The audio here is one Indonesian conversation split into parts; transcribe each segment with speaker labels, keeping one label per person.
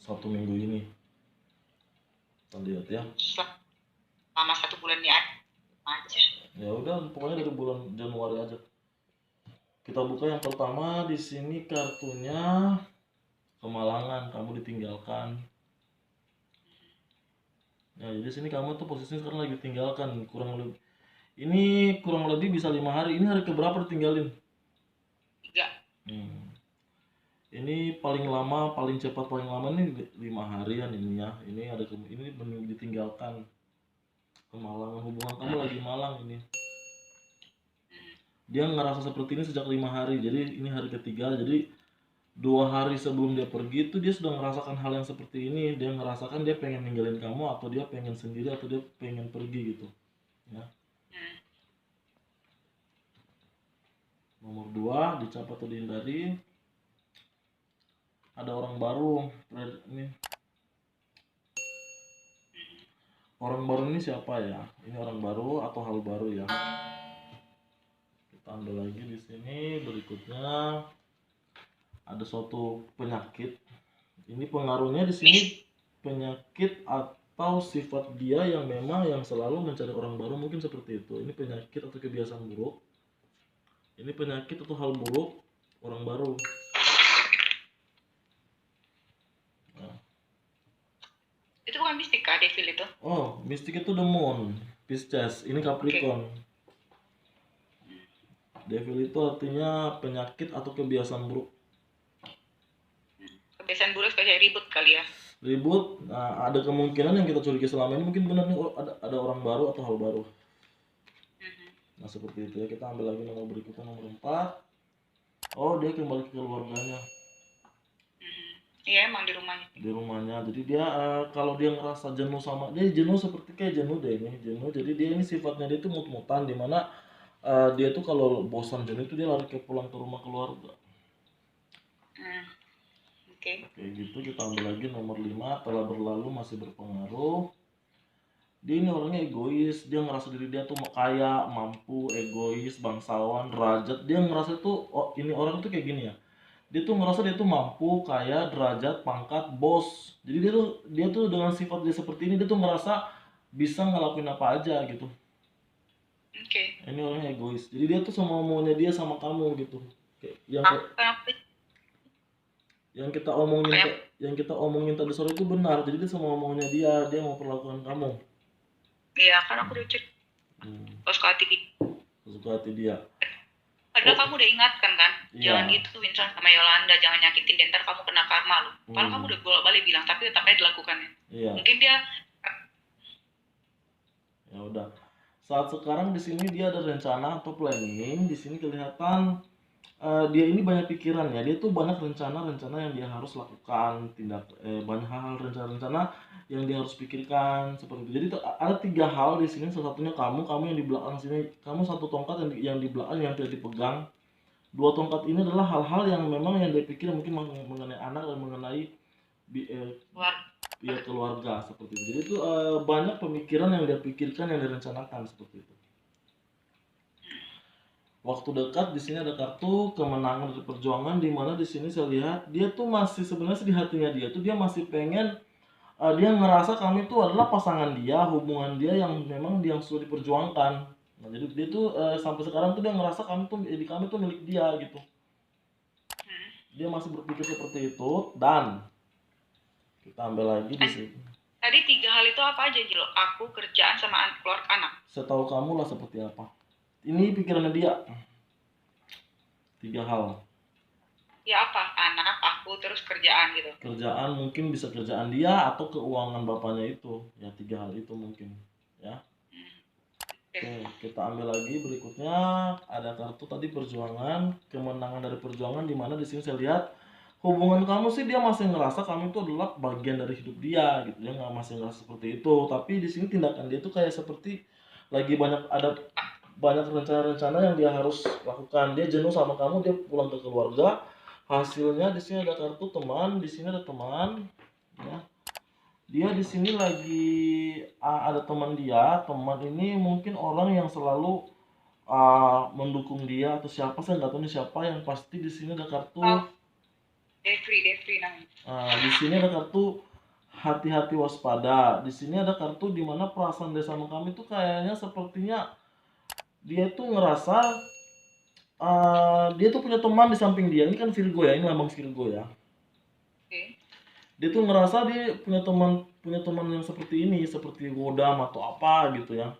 Speaker 1: 1 minggu ini. Kita lihat ya.
Speaker 2: Selama 1 bulan ini aja.
Speaker 1: Ya udah, pokoknya dari bulan Januari aja. Kita buka yang pertama. Di sini kartunya kemalangan, kamu ditinggalkan. Ya, jadi sini kamu tuh posisinya sekarang lagi ditinggalkan, kurang lebih bisa 5 hari. Ini hari keberapa ditinggalin?
Speaker 2: 3.
Speaker 1: Ini paling lama, paling cepat, paling lama nih 5 harian ini ya. Ini ditinggalkan, kemalangan, hubungan kamu lagi malang ini. Dia ngerasa seperti ini sejak 5 hari. Jadi ini hari ketiga. Jadi 2 hari sebelum dia pergi itu dia sudah merasakan hal yang seperti ini. Dia ngerasakan dia pengen ninggalin kamu, atau dia pengen sendiri, atau dia pengen pergi gitu ya. Nomor 2, dicap atau dihindari. Ada orang baru ini. Orang baru ini siapa ya? Ini orang baru atau hal baru ya? Kita ambil lagi di sini. Berikutnya ada suatu penyakit. Ini pengaruhnya di sini penyakit atau sifat dia yang memang yang selalu mencari orang baru, mungkin seperti itu. Ini penyakit atau kebiasaan buruk. Ini penyakit atau hal buruk orang baru. Nah.
Speaker 2: Itu bukan mistik kah, devil itu?
Speaker 1: Oh, mistik itu the moon, Pisces. Ini Capricorn. Devil itu artinya penyakit atau kebiasaan buruk.
Speaker 2: Kebiasaan buruk kayak ribut kali ya.
Speaker 1: Ribut. Nah, ada kemungkinan yang kita curiga selama ini mungkin benar nih, ada orang baru atau hal baru. Nah, seperti itu ya. Kita ambil lagi nomor berikutnya, nomor 4. Oh, dia kembali ke keluarganya.
Speaker 2: Iya, emang di rumahnya.
Speaker 1: Di rumahnya. Jadi dia kalau dia ngerasa jenuh sama dia, jenuh seperti kayak jenuh deh ini, jenuh. Jadi dia ini sifatnya dia itu mut-mutan, dimana dia tuh kalau bosan jenuh itu dia lari pulang ke rumah keluarga. Kayak gitu. Kita ambil lagi nomor 5. Telah berlalu, masih berpengaruh. Dia ini orangnya egois. Dia ngerasa diri dia tuh kaya, mampu, egois, bangsawan, derajat. Dia ngerasa tuh ini orang tuh kayak gini ya. Dia tuh ngerasa dia tuh mampu, kaya, derajat, pangkat, bos. Jadi dia tuh dengan sifat dia seperti ini, dia tuh ngerasa bisa ngelakuin apa aja gitu. Ini orangnya egois. Jadi dia tuh sama maunya dia sama kamu gitu. Yang kita omongin tadi sore itu benar. Jadi dia sama maunya dia mau perlakukan kamu.
Speaker 2: Iya, kan aku udah cerita.
Speaker 1: Suka hati dia.
Speaker 2: Padahal kamu udah ingatkan kan, jangan gitu Winston sama Yolanda, jangan nyakitin dia, ntar kamu kena karma loh. Padahal kamu udah bolak-balik bilang, tapi tetap aja dilakukannya. Mungkin dia.
Speaker 1: Ya udah. Saat sekarang di sini dia ada rencana atau planning. Di sini kelihatan dia ini banyak pikiran ya. Dia tuh banyak rencana-rencana yang dia harus lakukan, banyak hal rencana-rencana yang dia harus pikirkan seperti itu. Jadi ada 3 hal di sini. Salah satunya kamu yang di belakang sini. Kamu 1 tongkat yang di belakang yang tidak dipegang. 2 tongkat ini adalah hal-hal yang memang yang dia pikir mungkin mengenai anak dan mengenai keluarga seperti itu. Jadi itu banyak pemikiran yang dia pikirkan, yang direncanakan seperti itu. Waktu dekat di sini ada kartu kemenangan dari perjuangan, di mana di sini saya lihat dia tuh masih sebenarnya di hatinya dia tuh dia masih pengen dia ngerasa kami itu adalah pasangan dia, hubungan dia yang memang dia sudah diperjuangkan. Nah, jadi dia tuh sampai sekarang tuh dia ngerasa kami tuh milik dia gitu. Dia masih berpikir seperti itu. Dan kita ambil lagi di sini.
Speaker 2: Tadi 3 hal itu apa aja, Jilo? Aku, kerjaan, sama keluarga anak.
Speaker 1: Setahu kamu lah seperti apa. Ini pikirannya dia. 3 hal.
Speaker 2: Ya apa? Anak, aku, terus kerjaan gitu.
Speaker 1: Kerjaan mungkin bisa kerjaan dia atau keuangan bapaknya itu. Ya 3 hal itu mungkin. Ya. Oke, kita ambil lagi berikutnya. Ada kartu tadi perjuangan, kemenangan dari perjuangan, di mana di sini saya lihat hubungan kamu sih dia masih ngerasa kamu itu adalah bagian dari hidup dia gitu. Dia nggak masih ngerasa seperti itu. Tapi di sini tindakan dia tuh kayak seperti lagi ada banyak rencana-rencana yang dia harus lakukan. Dia jenuh sama kamu, dia pulang ke keluarga. Hasilnya di sini ada kartu teman, di sini ada teman, ya. Dia di sini lagi ada teman dia. Teman ini mungkin orang yang selalu mendukung dia atau siapa, saya nggak tahu nih siapa. Yang pasti di sini ada kartu
Speaker 2: Devri namanya.
Speaker 1: Di sini ada kartu hati-hati waspada. Di sini ada kartu di mana perasaan dia sama kami tuh kayaknya sepertinya dia tuh ngerasa dia tuh punya teman di samping dia. Ini kan Virgo ya, ini lambang Virgo ya. Dia tuh ngerasa dia punya teman yang seperti ini, seperti Godam atau apa gitu ya.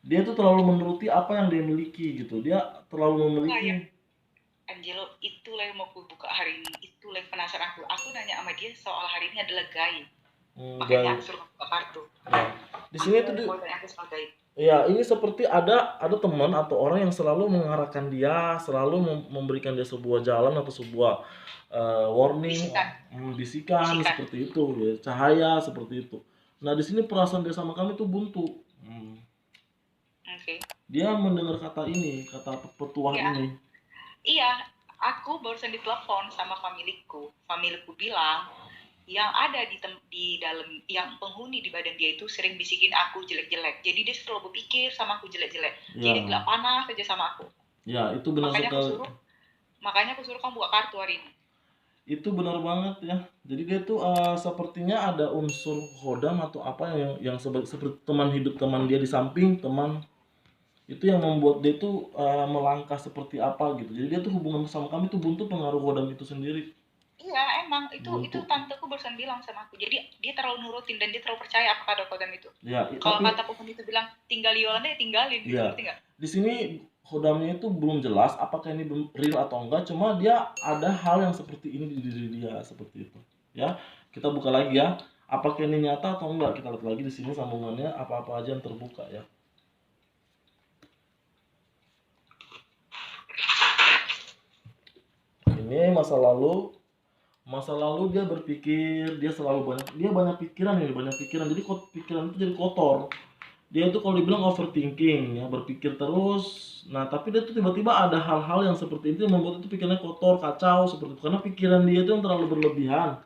Speaker 1: Dia tuh terlalu menuruti apa yang dia miliki gitu. Dia terlalu memiliki.
Speaker 2: Angelo, itulah yang mau aku buka hari ini. Itulah yang penasaran aku. Aku nanya sama dia soal hari ini adalah gaib. Makanya aku suruh buka kartu.
Speaker 1: Ya. Di sini tuh ya, ini seperti ada teman atau orang yang selalu mengarahkan dia, selalu memberikan dia sebuah jalan atau sebuah warning, bisikan seperti itu, ya, cahaya seperti itu. Nah, di sini perasaan dia sama kami tuh buntu. Dia mendengar kata ini, kata petuah ini.
Speaker 2: Iya, aku barusan ditelepon sama familiku. Familiku bilang yang ada di dalam, yang penghuni di badan dia itu sering bisikin aku jelek-jelek. Jadi dia selalu berpikir sama aku jelek-jelek. Ya. Jadi gak panas aja sama aku.
Speaker 1: Ya, itu benar sekali.
Speaker 2: Makanya aku suruh kamu buka kartu hari ini.
Speaker 1: Itu benar banget ya. Jadi dia tuh sepertinya ada unsur Godam atau apa yang seperti teman hidup teman dia di samping, teman itu yang membuat dia tuh melangkah seperti apa gitu. Jadi dia tuh hubungan sama kami tuh buntu pengaruh Godam itu sendiri.
Speaker 2: Iya, emang itu tanteku barusan bilang sama aku. Jadi dia terlalu nurutin dan dia terlalu percaya apa kata Godam itu. Ya, kalau kata penghuni itu bilang tinggal Yolanda ya tinggalin,
Speaker 1: ya. Ngerti nggak? Di sini Godamnya itu belum jelas apakah ini real atau enggak, cuma dia ada hal yang seperti ini di diri dia seperti itu. Ya, kita buka lagi ya. Apakah ini nyata atau enggak? Kita lihat lagi di sini sambungannya apa-apa aja yang terbuka ya. Ini masa lalu dia berpikir, dia banyak pikiran, jadi pikiran itu jadi kotor. Dia itu kalau dibilang overthinking ya, berpikir terus. Nah, tapi dia tuh tiba-tiba ada hal-hal yang seperti itu yang membuat itu pikirannya kotor, kacau seperti itu karena pikiran dia itu yang terlalu berlebihan.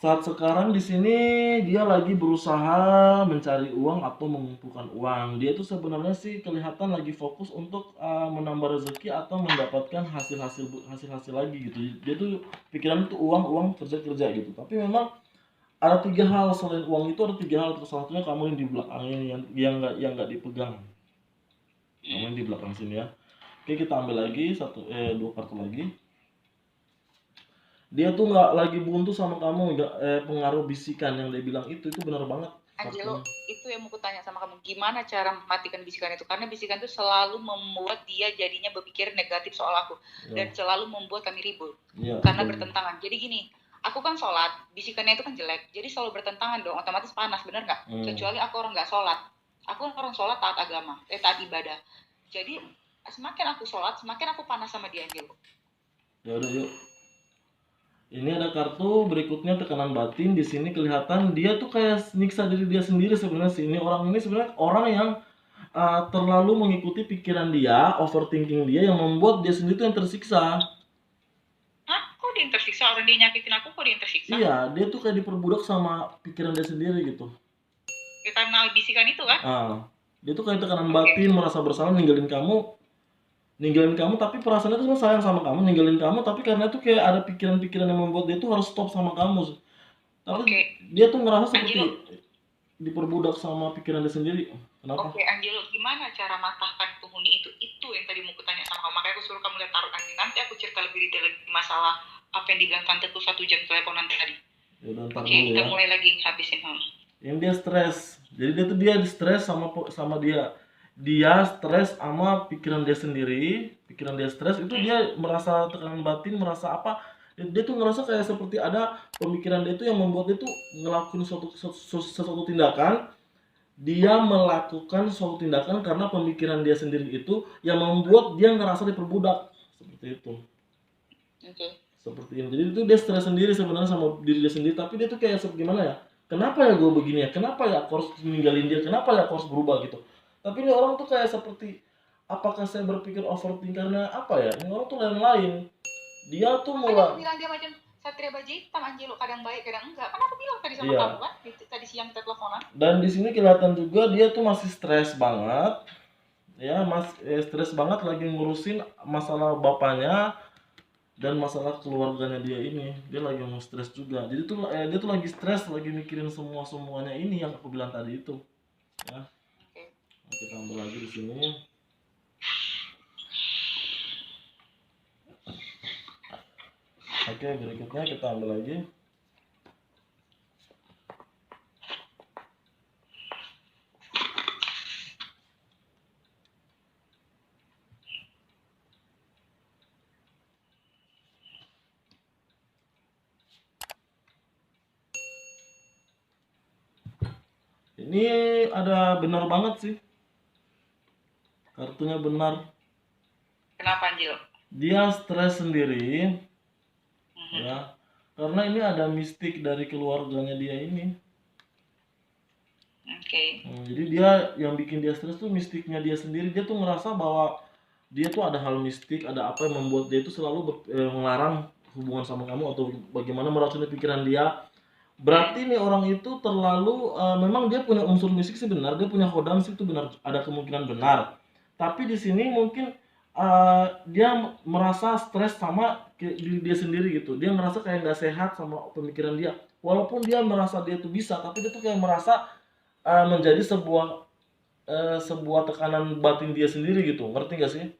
Speaker 1: Saat sekarang di sini dia lagi berusaha mencari uang atau mengumpulkan uang. Dia tuh sebenarnya sih kelihatan lagi fokus untuk menambah rezeki atau mendapatkan hasil lagi gitu. Dia tuh pikiran tuh uang kerja gitu. Tapi memang ada 3 hal selain uang itu, ada 3 hal. Salah satunya kamu yang di belakang ini yang nggak dipegang. Kamu yang di belakang sini ya. Oke, kita ambil lagi 2 kartu lagi. Dia tuh nggak lagi buntu sama kamu, pengaruh bisikan yang dia bilang itu benar banget.
Speaker 2: Angelo, itu yang mau kutanya sama kamu, gimana cara mematikan bisikan itu? Karena bisikan itu selalu membuat dia jadinya berpikir negatif soal aku, dan selalu membuat kami ribut, karena bertentangan. Jadi gini, aku kan sholat, bisikannya itu kan jelek, jadi selalu bertentangan dong, otomatis panas, bener nggak? Kecuali aku orang nggak sholat, aku orang sholat taat agama, taat ibadah. Jadi semakin aku sholat, semakin aku panas sama dia, Angelo.
Speaker 1: Ya udah yuk. Ini ada kartu berikutnya tekanan batin. Di sini kelihatan dia tuh kayak nyiksa diri dia sendiri sebenarnya sih. Ini sebenarnya orang yang terlalu mengikuti pikiran dia, overthinking dia yang membuat dia sendiri tuh yang tersiksa.
Speaker 2: Hah? Kok dia yang tersiksa? Orang dia nyakitin aku, kok dia yang tersiksa?
Speaker 1: Iya, dia tuh kayak diperbudak sama pikiran dia sendiri gitu.
Speaker 2: Ya, karena bisikan itu kan?
Speaker 1: Dia tuh kayak tekanan batin, merasa bersalah ninggalin kamu, tapi perasaannya tuh sayang sama kamu, ninggalin kamu, tapi karena tuh kayak ada pikiran-pikiran yang membuat dia tuh harus stop sama kamu. Tapi dia tuh ngerasa seperti diperbudak sama pikiran dia sendiri. Kenapa?
Speaker 2: Oke, Angelo, gimana cara matahkan penghuni itu? Itu yang tadi mau kutanya sama kamu. Makanya aku suruh kamu lihat tarot Angelo. Nanti aku cerita lebih detail lagi masalah apa yang dibilang tanteku 1 jam teleponan tadi. Oke, kita mulai lagi, habisin.
Speaker 1: Yang dia stres. Jadi dia stres sama dia. Dia stres sama pikiran dia sendiri. Pikiran dia stres itu dia merasa tekanan batin, merasa apa? Dia tuh ngerasa kayak seperti ada pemikiran dia itu yang membuat dia tuh ngelakuin sesuatu tindakan. Dia melakukan suatu tindakan karena pemikiran dia sendiri itu yang membuat dia ngerasa diperbudak seperti itu. Seperti ini. Jadi itu dia stres sendiri sebenarnya sama diri dia sendiri, tapi dia tuh kayak gimana ya? Kenapa ya gue begini ya? Kenapa ya aku harus ninggalin dia? Kenapa ya aku harus berubah gitu? Tapi ini orang tuh kayak seperti, apakah saya berpikir overthinking karena apa ya? Ini orang tuh lain-lain. Dia tuh mulai
Speaker 2: bilang dia macam Satria Baja Hitam, Angelo, kadang baik kadang enggak. Kan aku bilang tadi sama kamu kan, tadi siang kita teleponan.
Speaker 1: Dan di sini kelihatan juga dia tuh masih stres banget. Ya, stres banget lagi ngurusin masalah bapaknya. Dan masalah keluarganya dia lagi mau stres juga. Jadi tuh dia tuh lagi stres, lagi mikirin semuanya ini yang aku bilang tadi itu. Ya. Nah, kita ambil lagi di sini. Oke, berikutnya kita ambil lagi. Ini ada benar banget sih. Kartunya benar.
Speaker 2: Kenapa Anjil?
Speaker 1: Dia stres sendiri. Ya. Karena ini ada mistik dari keluarganya dia ini.
Speaker 2: Oke.
Speaker 1: Jadi dia yang bikin dia stres tuh mistiknya dia sendiri. Dia tuh ngerasa bahwa dia tuh ada hal mistik, ada apa yang membuat dia itu selalu melarang hubungan sama kamu atau bagaimana meracuni pikiran dia. Berarti nih orang itu terlalu memang dia punya unsur mistik sih benar, dia punya kodam sih itu benar, ada kemungkinan benar. Tapi di sini mungkin dia merasa stres sama diri dia sendiri gitu. Dia merasa kayak nggak sehat sama pemikiran dia. Walaupun dia merasa dia tuh bisa, tapi dia tuh kayak merasa menjadi sebuah tekanan batin dia sendiri gitu. Ngerti gak sih?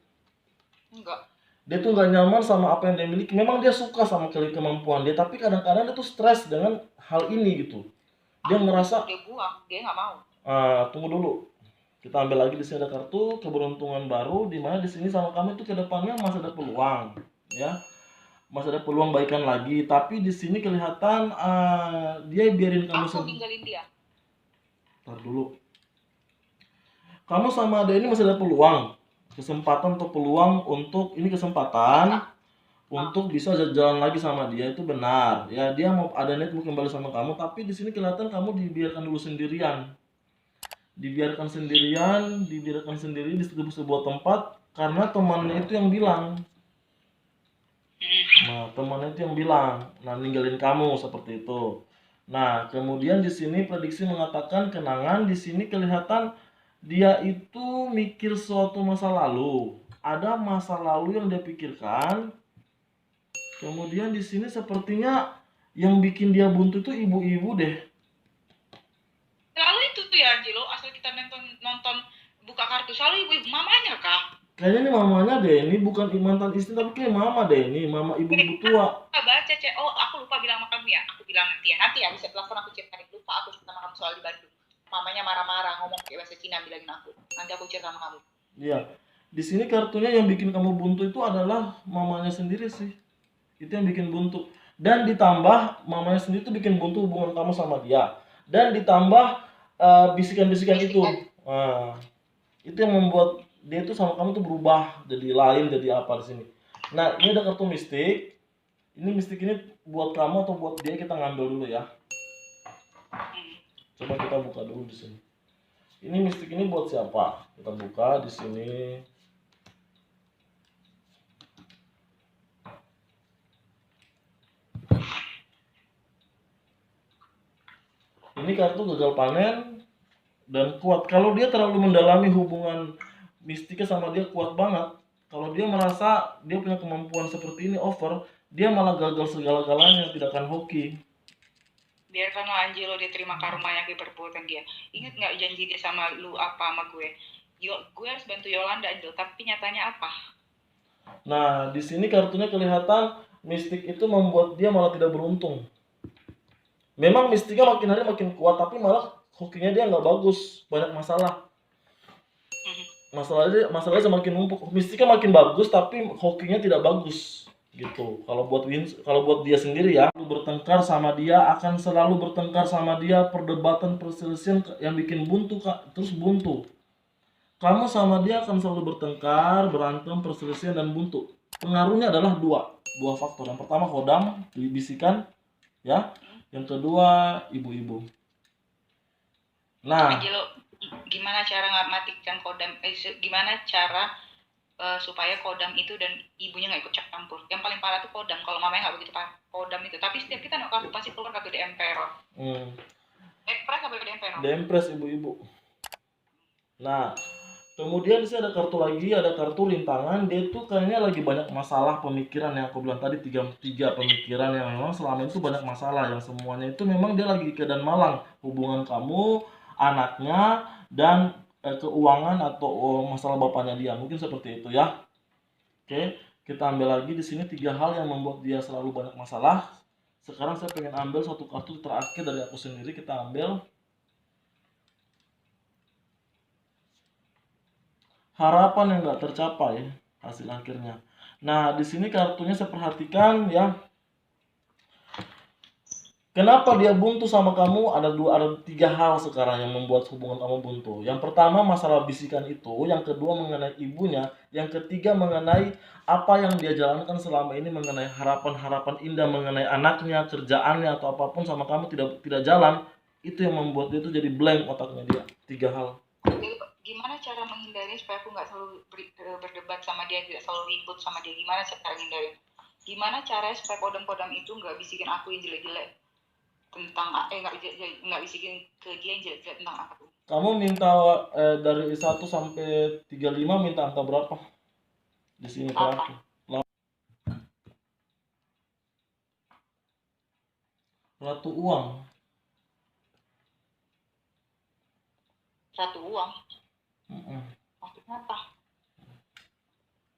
Speaker 2: Enggak.
Speaker 1: Dia tuh nggak nyaman sama apa yang dia miliki. Memang dia suka sama kemampuan dia, tapi kadang-kadang dia tuh stres dengan hal ini gitu. Dia ngerasa
Speaker 2: dia buang, dia nggak mau.
Speaker 1: Tunggu dulu. Kita ambil lagi di sini ada kartu keberuntungan baru, di mana di sini sama kamu itu ke depannya masih ada peluang, ya. Masih ada peluang baikan lagi, tapi di sini kelihatan dia biarin kamu
Speaker 2: tinggalin dia.
Speaker 1: Ntar dulu. Kamu sama dia ini masih ada peluang, kesempatan atau peluang untuk ini kesempatan untuk bisa jalan lagi sama dia itu benar. Ya dia mau ada niat mau kembali sama kamu, tapi di sini kelihatan kamu dibiarkan dulu sendirian. Dibiarkan sendiri di sebuah tempat karena temannya itu yang bilang. Nah, temannya itu yang bilang, nah ninggalin kamu seperti itu. Nah, kemudian di sini prediksi mengatakan kenangan di sini kelihatan dia itu mikir suatu masa lalu. Ada masa lalu yang dia pikirkan. Kemudian di sini sepertinya yang bikin dia buntu itu ibu-ibu deh.
Speaker 2: Lalu itu tuh ya Angelo, asal kita nonton buka kartu selalu ibu-ibu mamanya kah?
Speaker 1: Kayaknya ini mamanya deh, ini bukan mantan istri tapi kayak mama deh ini, mama ibu-ibu tua.
Speaker 2: Baca cek, oh aku lupa bilang sama kamu ya, aku bilang nanti ya bisa telepon aku ceritain, lupa aku cerita sama kamu soal di Bandung. Mamanya marah-marah ngomong pakai bahasa Cina bilangin aku, nanti aku cerita sama kamu.
Speaker 1: Iya, di sini kartunya yang bikin kamu buntu itu adalah mamanya sendiri sih, itu yang bikin buntu. Dan ditambah mamanya sendiri itu bikin buntu hubungan kamu sama dia. Dan ditambah bisikan-bisikan itu, itu yang membuat dia itu sama kamu tuh berubah jadi lain, jadi apa di sini. Nah ini ada kartu mistik. Ini mistik ini buat kamu atau buat dia, kita ngambil dulu ya. Coba kita buka dulu di sini. Ini mistik ini buat siapa? Kita buka di sini. Ini kartu gagal panen dan kuat. Kalau dia terlalu mendalami hubungan mistiknya sama dia kuat banget. Kalau dia merasa dia punya kemampuan seperti ini over, dia malah gagal segala-galanya, tidak akan hoki.
Speaker 2: Biarkanlah Angelo dia terima karma yang perbuatan dia. Ingat nggak janji dia sama lu apa sama gue? Gue harus bantu Yolanda Angelo, tapi nyatanya apa?
Speaker 1: Nah, di sini kartunya kelihatan mistik itu membuat dia malah tidak beruntung. Memang mistiknya makin hari makin kuat, tapi malah hokinya dia nggak bagus, banyak masalah. Masalahnya semakin numpuk. Mistiknya makin bagus, tapi hokinya tidak bagus gitu. Kalau buat dia sendiri ya, bertengkar sama dia akan selalu bertengkar sama dia, perdebatan perselisihan yang bikin buntu Kak, terus buntu. Kamu sama dia akan selalu bertengkar, berantem, perselisihan dan buntu. Pengaruhnya adalah dua faktor. Yang pertama kodam, bisikan, ya. Yang kedua ibu-ibu. Nah,
Speaker 2: gimana cara matikan kodam? Gimana cara supaya kodam itu dan ibunya nggak ikut campur? Yang paling parah tuh kodam. Kalau mamanya nggak begitu parah kodam itu. Tapi setiap kita nggak pasti keluar kartu The Emperor. Empress apa The Emperor?
Speaker 1: The Empress ibu-ibu. Nah, Kemudian di sini ada kartu lagi, ada kartu rintangan. Dia tuh kayaknya lagi banyak masalah pemikiran yang aku bilang tadi, tiga pemikiran yang memang selama itu banyak masalah, yang semuanya itu memang dia lagi di keadaan malang. Hubungan kamu, anaknya, dan keuangan atau masalah bapaknya dia. Mungkin seperti itu ya. Oke, kita ambil lagi di sini 3 hal yang membuat dia selalu banyak masalah. Sekarang saya pengen ambil satu kartu terakhir dari aku sendiri, kita ambil harapan yang nggak tercapai hasil akhirnya. Nah, di sini kartunya saya perhatikan ya. Kenapa dia buntu sama kamu? Ada 3 hal sekarang yang membuat hubungan kamu buntu. Yang pertama masalah bisikan itu, yang kedua mengenai ibunya, yang ketiga mengenai apa yang dia jalankan selama ini, mengenai harapan-harapan indah mengenai anaknya, kerjaannya atau apapun sama kamu tidak jalan. Itu yang membuat dia itu jadi blank otaknya dia. 3 hal.
Speaker 2: Gimana cara menghindari supaya aku nggak selalu berdebat sama dia, tidak selalu ribut sama dia? Gimana cara menghindari? Gimana caranya supaya kodam-kodam itu nggak bisikin aku yang jelek-jelek tentang nggak bisikin ke dia yang jelek-jelek tentang aku?
Speaker 1: Kamu minta dari 1 sampai 35 minta angka berapa? Di sini terakhir. Ratu uang.
Speaker 2: Ratu uang. Maksudnya apa?